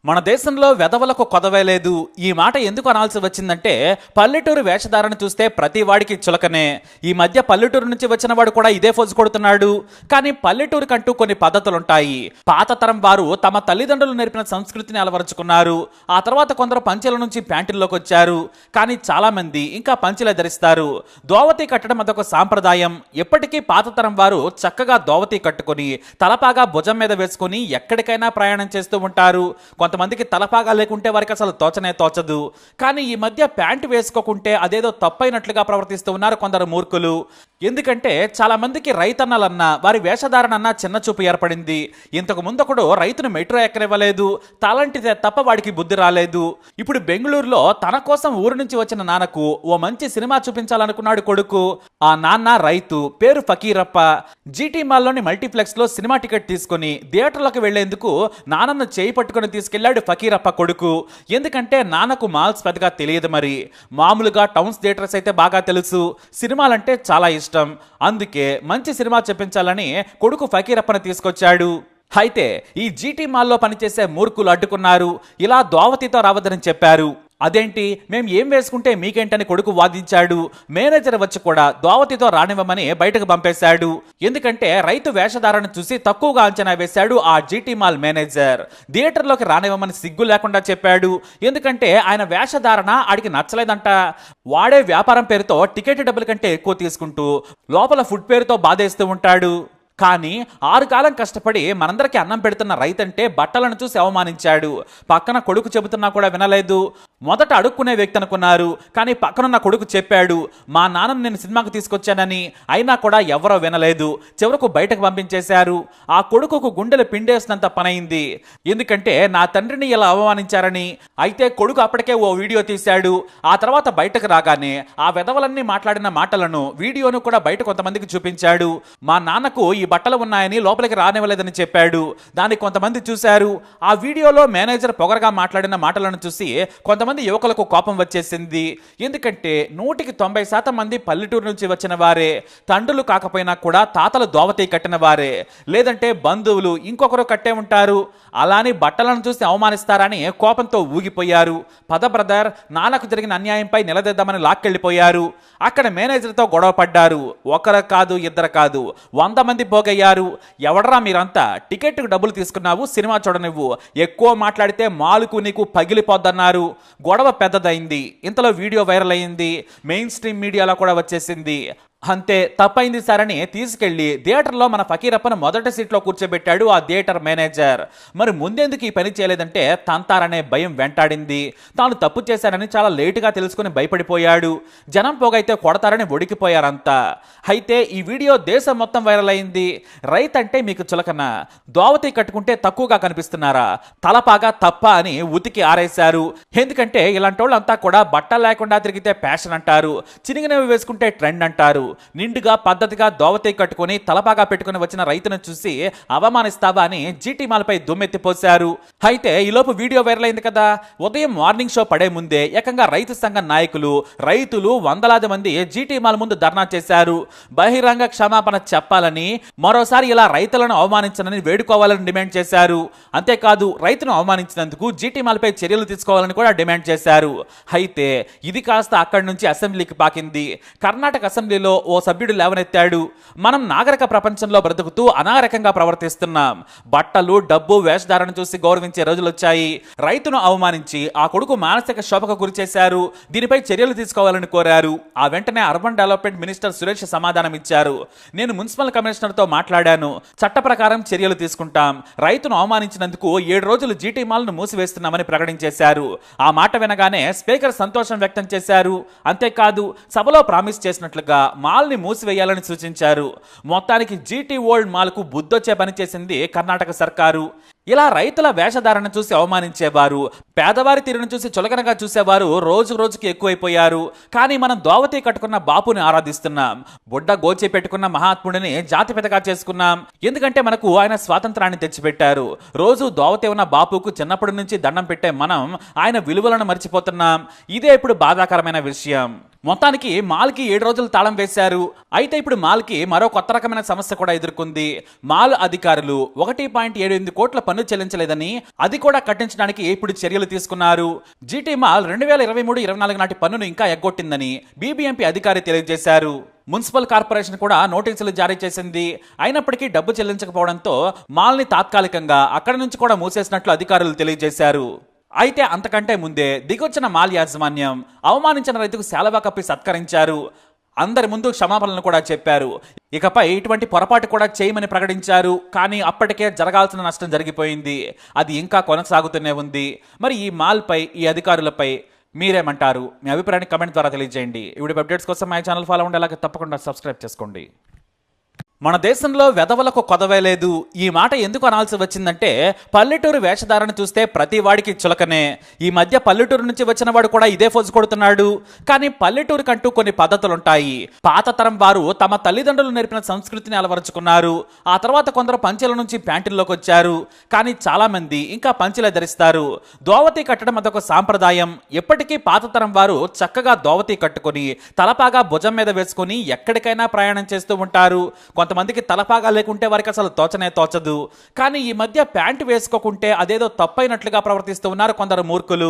మన దేశంలో వెధవలకు కొదవే లేదు. ఈ మాట ఎందుకు అనాల్సి వచ్చిందంటే పల్లెటూరు వేషధారణ చూస్తే ప్రతి వాడికి చులకనే. ఈ మధ్య పల్లెటూరు నుంచి వచ్చిన వాడు కూడా ఇదే ఫోజు కొడుతున్నాడు. కానీ పల్లెటూరు కంటూ కొన్ని పద్ధతులుంటాయి. పాత తరం వారు తమ తల్లిదండ్రులు నేర్పిన సంస్కృతిని అలవరుచుకున్నారు. ఆ తర్వాత కొందరు పంచెల నుంచి ప్యాంటుల్లోకి వచ్చారు. కానీ చాలా మంది ఇంకా పంచెలే ధరిస్తారు. దోవతి కట్టడం అదొక సాంప్రదాయం. ఎప్పటికీ పాత తరం వారు చక్కగా దోవతి కట్టుకొని తలపాగా భుజం మీద వేసుకుని ఎక్కడికైనా ప్రయాణం చేస్తూ ఉంటారు. కొంతమందికి తలపాగా లేకుంటే వారికి అసలు తోచనే తోచదు. కానీ ఈ మధ్య ప్యాంటు వేసుకోకుంటే అదేదో తప్పైనట్లుగా ప్రవర్తిస్తూ ఉన్నారు కొందరు మూర్ఖులు. ఎందుకంటే చాలా మందికి రైతన్నలన్నా వారి వేషధారణ అన్నా చిన్న చూపు ఏర్పడింది. ఇంతకు ముందొకడు రైతును మెట్రో ఎక్కనివ్వలేదు, తలంటితే తప్ప వాడికి బుద్ధి రాలేదు. ఇప్పుడు బెంగళూరులో తన కోసం ఊరు నుంచి వచ్చిన నాన్నకు ఓ మంచి సినిమా చూపించాలనుకున్నాడు కొడుకు. ఆ నాన్న రైతు, పేరు ఫకీరప్ప. జీటీ మాల్లోని మల్టీప్లెక్స్ లో సినిమా టికెట్ తీసుకుని థియేటర్లోకి వెళ్లేందుకు నాన్నను చేయి పట్టుకుని తీసుకెళ్లాడు ఫకీరప్ప కొడుకు. ఎందుకంటే నాన్నకు మాల్స్ పెద్దగా తెలియదు. మరి మామూలుగా టౌన్స్ థియేటర్స్ అయితే బాగా తెలుసు. సినిమాలంటే చాలా ఇష్టం. అందుకే మంచి సినిమా చెప్పించాలని కొడుకు ఫకీరప్పని తీసుకొచ్చాడు. అయితే ఈ జీటీ మాల్లో పనిచేసే మూర్ఖులు అడ్డుకున్నారు. ఇలా దోవతితో రావద్దని చెప్పారు. అదేంటి, మేం ఏం వేసుకుంటే మీకేంటని కొడుకు వాదించాడు. మేనేజర్ వచ్చి కూడా దోవతితో రానివ్వమని బయటకు పంపేశాడు. ఎందుకంటే రైతు వేషధారణ చూసి తక్కువగా అంచనా వేశాడు ఆ జీటీ మాల్ మేనేజర్. థియేటర్లోకి రానివ్వమని సిగ్గు లేకుండా చెప్పాడు. ఎందుకంటే ఆయన వేషధారణ ఆడికి నచ్చలేదంట. వాడే వ్యాపారం పేరుతో టికెట్ డబ్బుల కంటే ఎక్కువ తీసుకుంటూ లోపల ఫుడ్ పేరుతో బాధేస్తూ ఉంటాడు. కానీ 6 కాలం కష్టపడి మనందరికీ అన్నం పెడుతున్న రైతంటే బట్టలను చూసి అవమానించాడు. పక్కన కొడుకు చెబుతున్నా కూడా వినలేదు. మొదట అడుక్కునే వ్యక్తి అనుకున్నారు. కానీ పక్కనున్న కొడుకు చెప్పాడు, మా నాన్నను నేను సినిమాకు తీసుకొచ్చానని. అయినా కూడా ఎవరో వినలేదు. చివరకు బయటకు పంపించేశారు. ఆ కొడుకుకు గుండెలు పిండేసినంత పనైంది. ఎందుకంటే నా తండ్రిని ఇలా అవమానించారని. అయితే కొడుకు అప్పటికే ఓ వీడియో తీశాడు. ఆ తర్వాత బయటకు రాగానే ఆ వెధవలన్నీ మాట్లాడిన మాటలను వీడియోను కూడా బయట కొంతమందికి చూపించాడు. మా నాన్నకు ఈ బట్టలు ఉన్నాయని లోపలికి రానివ్వలేదని చెప్పాడు. దాన్ని కొంతమంది చూశారు. ఆ వీడియోలో మేనేజర్ పొగరగా మాట్లాడిన మాటలను చూసి కొంతమంది యువకులకు కోపం వచ్చేసింది. ఎందుకంటే 100% మంది పల్లెటూరు నుంచి వచ్చిన వారే. తండ్రులు కాకపోయినా కూడా తాతలు దోవతి కట్టిన వారే, లేదంటే బంధువులు ఇంకొకరు కట్టే ఉంటారు. అలాని బట్టలను చూసి అవమానిస్తారని కోపంతో ఊగిపోయారు. పద బ్రదర్, నాన్నకు జరిగిన అన్యాయంపై నిలదీద్దామని లాక్కెళ్ళిపోయారు. అక్కడ మేనేజర్తో గొడవ పడ్డారు. ఒకరు కాదు, ఇద్దరు కాదు, 100 మంది పోగయ్యారు. ఎవడరా మీరంతా, టికెట్కు డబ్బులు తీసుకున్నావు, సినిమా చూడనివ్వు, ఎక్కువ మాట్లాడితే మాలుకు నీకు పగిలిపోద్దన్నారు. గొడవ పెద్దదైంది. ఇంతలో వీడియో వైరల్ అయింది. మెయిన్ స్ట్రీమ్ మీడియాలో కూడా వచ్చేసింది. అంతే, తప్పైంది సార్ అని తీసుకెళ్లి థియేటర్లో మన ఫకీరప్పను మొదటి సీట్లో కూర్చోబెట్టాడు ఆ థియేటర్ మేనేజర్. మరి ముందెందుకు ఈ పని చేయలేదంటే తంతారనే భయం వెంటాడింది. తాను తప్పు చేశానని చాలా లేటుగా తెలుసుకుని భయపడిపోయాడు. జనం పోగైతే కొడతారని ఒడికిపోయారంతా. అయితే ఈ వీడియో దేశం మొత్తం వైరల్ అయింది. రైతంటే మీకు చులకన, దోవతి కట్టుకుంటే తక్కువగా కనిపిస్తున్నారా, తలపాగా తప్ప అని ఉతికి ఆరేశారు. ఎందుకంటే ఇలాంటి వాళ్ళంతా కూడా బట్టలు లేకుండా తిరిగితే ఫ్యాషన్ అంటారు, చినిగినవి వేసుకుంటే ట్రెండ్ అంటారు. నిండుగా పద్ధతిగా దోవతి కట్టుకుని తలపాగా పెట్టుకుని వచ్చిన రైతును చూసి అవమానిస్తావా అని జీటీ మాల్పై దుమ్మెత్తిపోశారు. అయితే ఈలోపు వీడియో వైరల్ అయింది కదా. ఉదయం మార్నింగ్ షో పడే ముందే ఏకంగా రైతు సంఘ నాయకులు, రైతులు వందలాది మంది జీటీ మాల్ ముందు ధర్నా చేశారు. బహిరంగ క్షమాపణ చెప్పాలని, మరోసారి ఇలా రైతులను అవమానించనని వేడుకోవాలని డిమాండ్ చేశారు. అంతేకాదు, రైతును అవమానించినందుకు జీటీ మాల్పై చర్యలు తీసుకోవాలని కూడా డిమాండ్ చేశారు. అయితే ఇది కాస్త అక్కడి నుంచి అసెంబ్లీకి పాకింది. కర్ణాటక అసెంబ్లీలో ఓ సభ్యుడు లేవనెత్తాడు, మనం నాగరిక ప్రపంచంలో బ్రతుకుతూ అనాగరికంగా ప్రవర్తిస్తున్నాం. బట్టలు, డబ్బు, వేషధారణ చూసి గౌరవించే రోజులు వచ్చాయి. రైతును అవమానించి ఆ కొడుకు మానసిక శోభకు గురి చేశారు. దీనిపై చర్యలు తీసుకోవాలని కోరారు. ఆ వెంటనే అర్బన్ డెవలప్మెంట్ మినిస్టర్ సురేష్ సమాధానం ఇచ్చారు. నేను మున్సిపల్ కమిషనర్తో మాట్లాడాను, చట్ట ప్రకారం చర్యలు తీసుకుంటాం. రైతును అవమానించినందుకు 7 రోజులు జీటీ మాల్ను మూసివేస్తున్నామని ప్రకటించేశారు. ఆ మాట వినగానే స్పీకర్ సంతోషం వ్యక్తం చేశారు. అంతేకాదు, సభలో ప్రామిస్ చేసినట్లుగా మాల్ని మూసివేయాలని సూచించారు. మొత్తానికి జీటీ ఓల్డ్ మాల్కు బుద్ధొచ్చే పని చేసింది కర్ణాటక సర్కారు. ఇలా రైతుల వేషధారణ చూసి అవమానించేవారు, పేదవారి తీరును చూసి చులకనగా చూసేవారు రోజు రోజుకి ఎక్కువైపోయారు. కానీ మనం దోవతి కట్టుకున్న బాపుని ఆరాధిస్తున్నాం. బుడ్డ గోచి పెట్టుకున్న మహాత్ముడిని జాతిపితగా చేసుకున్నాం. ఎందుకంటే మనకు ఆయన స్వాతంత్రాన్ని తెచ్చిపెట్టారు. రోజు దోవతి ఉన్న బాపుకు చిన్నప్పటి నుంచి దండం పెట్టే మనం ఆయన విలువలను మర్చిపోతున్నాం. ఇదే ఇప్పుడు బాధాకరమైన విషయం. మొత్తానికి మాల్కి 7 రోజులు తాళం వేశారు. అయితే ఇప్పుడు మాల్కి మరో కొత్త రకమైన సమస్య కూడా ఎదుర్కొంది. మాల్ అధికారులు 1.78 కోట్ల పన్ను చెల్లించలేదని, అది కూడా కట్టించడానికి ఇప్పుడు చర్యలు తీసుకున్నారు. జీటీ మాల్ 2023-24 నాటి పన్నును ఇంకా ఎగ్గొట్టిందని బీబీఎంపీ అధికారి తెలియజేశారు. మున్సిపల్ కార్పొరేషన్ కూడా నోటీసులు జారీ చేసింది. అయినప్పటికీ డబ్బు చెల్లించకపోవడంతో మాల్ని తాత్కాలికంగా అక్కడి నుంచి కూడా మూసేసినట్లు అధికారులు తెలియజేశారు. అయితే అంతకంటే ముందే దిగొచ్చిన మాల్ యాజమాన్యం అవమానించిన రైతుకు శాలువా కప్పి సత్కరించారు. అందరి ముందు క్షమాపణలు కూడా చెప్పారు. ఇకపై ఇటువంటి పొరపాటు కూడా చేయమని ప్రకటించారు. కానీ అప్పటికే జరగాల్సిన నష్టం జరిగిపోయింది. అది ఇంకా కొనసాగుతూనే ఉంది. మరి ఈ మాల్పై, ఈ అధికారులపై మీరేమంటారు? మీ అభిప్రాయాన్ని కమెంట్ ద్వారా తెలియజేయండి. ఇప్పుడు అప్డేట్స్ కోసం మా ఛానల్ ఫాలో అవ్వండి. అలాగే తప్పకుండా సబ్స్క్రైబ్ చేసుకోండి. మన దేశంలో వెధవలకు కొదవే లేదు. ఈ మాట ఎందుకు అనాల్సి వచ్చిందంటే పల్లెటూరు వేషధారణ చూస్తే ప్రతి వాడికి చులకనే. ఈ మధ్య పల్లెటూరు నుంచి వచ్చిన వాడు కూడా ఇదే ఫోజు కొడుతున్నాడు. కానీ పల్లెటూరు కంటూ కొన్ని పద్ధతులుంటాయి. పాత తరం వారు తమ తల్లిదండ్రులు నేర్పిన సంస్కృతిని అలవరుచుకున్నారు. ఆ తర్వాత కొందరు పంచెల నుంచి ప్యాంటుల్లోకి వచ్చారు. కానీ చాలా మంది ఇంకా పంచెలే ధరిస్తారు. దోవతి కట్టడం అదొక సాంప్రదాయం. ఎప్పటికీ పాత తరం వారు చక్కగా దోవతి కట్టుకొని తలపాగా భుజం మీద వేసుకొని ఎక్కడికైనా ప్రయాణం చేస్తూ ఉంటారు. కొంతమందికి తలపాగా లేకుంటే వారికి అసలు తోచనే తోచదు. కానీ ఈ మధ్య ప్యాంటు వేసుకోకుంటే అదేదో తప్పైనట్లుగా ప్రవర్తిస్తూ ఉన్నారు కొందరు మూర్ఖులు.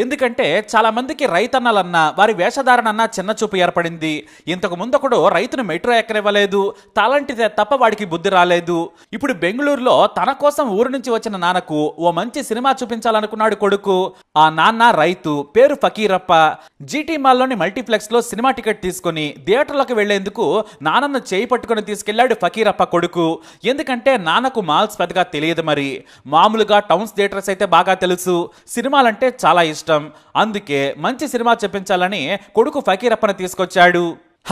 ఎందుకంటే చాలా మందికి రైతన్నలన్నా, వారి వేషధారణన్నా చిన్న చూపు ఏర్పడింది. ఇంతకు ముందొకడు రైతును మెట్రో ఎక్కనివ్వలేదు, తలంటితే తప్ప వాడికి బుద్ధి రాలేదు. ఇప్పుడు బెంగళూరులో తన కోసం ఊరు నుంచి వచ్చిన నాన్నకు ఓ మంచి సినిమా చూపించాలనుకున్నాడు కొడుకు. ఆ నాన్న రైతు, పేరు ఫకీరప్ప. జీటీ మాల్లోని మల్టీప్లెక్స్ లో సినిమా టికెట్ తీసుకుని థియేటర్లోకి వెళ్లేందుకు నాన్నను చేయి పట్టుకుని తీసుకెళ్లాడు ఫకీరప్ప కొడుకు. ఎందుకంటే నాన్నకు మాల్స్ పెద్దగా తెలియదు. మరి మామూలుగా టౌన్స్ థియేటర్స్ అయితే బాగా తెలుసు. సినిమాలంటే చాలా ఇష్టం. అందుకే మంచి సినిమా చెప్పించాలని కొడుకు ఫకీరప్పని తీసుకొచ్చాడు.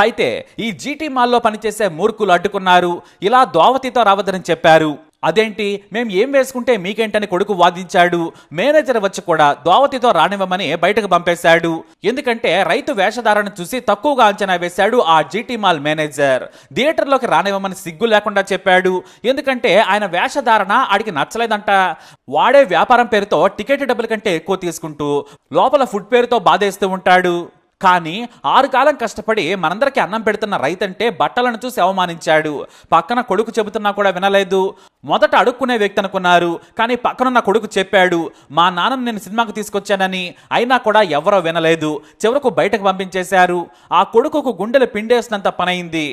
అయితే ఈ జీటీ మాల్లో పనిచేసే మూర్ఖులు అడ్డుకున్నారు. ఇలా దోవతితో రావద్దని చెప్పారు. అదేంటి, మేం ఏం వేసుకుంటే మీకేంటని కొడుకు వాదించాడు. మేనేజర్ వచ్చి కూడా దోవతితో రానివ్వమని బయటకు పంపేశాడు. ఎందుకంటే రైతు వేషధారణ చూసి తక్కువగా అంచనా వేశాడు ఆ జీటీ మాల్ మేనేజర్. థియేటర్లోకి రానివ్వమని సిగ్గు లేకుండా చెప్పాడు. ఎందుకంటే ఆయన వేషధారణ ఆడికి నచ్చలేదంట. వాడే వ్యాపారం పేరుతో టికెట్ డబ్బుల కంటే ఎక్కువ తీసుకుంటూ లోపల ఫుడ్ పేరుతో బాధేస్తూ ఉంటాడు. కానీ 6 కాలం కష్టపడి మనందరికీ అన్నం పెడుతున్న రైతంటే బట్టలను చూసి అవమానించాడు. పక్కన కొడుకు చెబుతున్నా కూడా వినలేదు. మొదట అడుక్కునే వ్యక్తి అనుకున్నారు. కానీ పక్కనున్న కొడుకు చెప్పాడు, మా నాన్నను నేను సినిమాకు తీసుకొచ్చానని. అయినా కూడా ఎవరో వినలేదు. చివరకు బయటకు పంపించేశారు. ఆ కొడుకుకు గుండెలు పిండేసినంత పనైంది.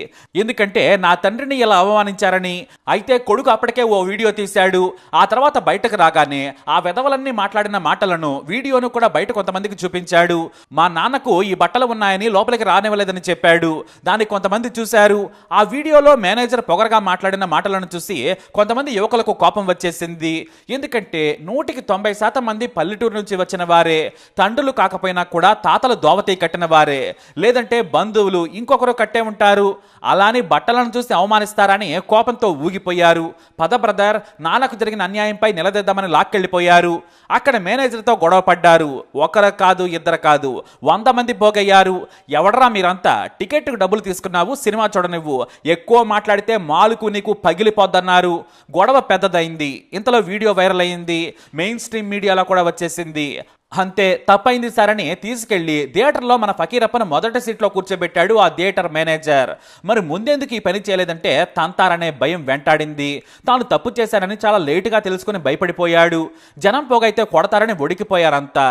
ఎందుకంటే నా తండ్రిని ఇలా అవమానించారని. అయితే కొడుకు అప్పటికే ఓ వీడియో తీశాడు. ఆ తర్వాత బయటకు రాగానే ఆ వెధవలన్నీ మాట్లాడిన మాటలను, వీడియోను కూడా బయట కొంతమందికి చూపించాడు. మా నాన్నకు ఈ బట్టలు ఉన్నాయని లోపలికి రానివ్వలేదని చెప్పాడు. దాన్ని కొంతమంది చూశారు. ఆ వీడియోలో మేనేజర్ పొగరగా మాట్లాడిన మాటలను చూసి కొంతమంది యువకులకు కోపం వచ్చేసింది. ఎందుకంటే 100% మంది పల్లెటూరు నుంచి వచ్చిన వారే. తండ్రులు కాకపోయినా కూడా తాతలు దోవతి కట్టిన వారే, లేదంటే బంధువులు ఇంకొకరు కట్టే ఉంటారు. అలాని బట్టలను చూసి అవమానిస్తారని కోపంతో ఊగిపోయారు. పద బ్రదర్, నాన్నకు జరిగిన అన్యాయంపై నిలదీద్దామని లాక్కెళ్ళిపోయారు. అక్కడ మేనేజర్తో గొడవ పడ్డారు. ఒకరు కాదు, ఇద్దరు కాదు, 100 మంది పోగయ్యారు. ఎవడరా మీరంతా? టికెట్కు డబ్బులు తీసుకున్నావు, సినిమా చూడనివ్వు, ఎక్కువ మాట్లాడితే మాలుకు నీకు పగిలిపోద్దన్నారు. గొడవ పెద్దదైంది. ఇంతలో వీడియో వైరల్ అయింది. మెయిన్ స్ట్రీమ్ మీడియాలో కూడా వచ్చేసింది. అంతే, తప్పైంది సార్ అని తీసుకెళ్లి థియేటర్లో మన ఫకీరప్పను మొదటి సీట్లో కూర్చోబెట్టాడు ఆ థియేటర్ మేనేజర్. మరి ముందెందుకు ఈ పని చేయలేదంటే తంతారనే భయం వెంటాడింది. తాను తప్పు చేశానని చాలా లేటుగా తెలుసుకుని భయపడిపోయాడు. జనం పోగైతే కొడతారని ఒడికిపోయారంతా.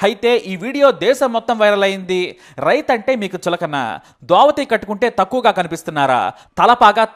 అయితే ఈ వీడియో దేశం మొత్తం వైరల్ అయింది. రైతు అంటే మీకు చులకన? దోవతి కట్టుకుంటే తక్కువగా కనిపిస్తున్నారా? తలపాగా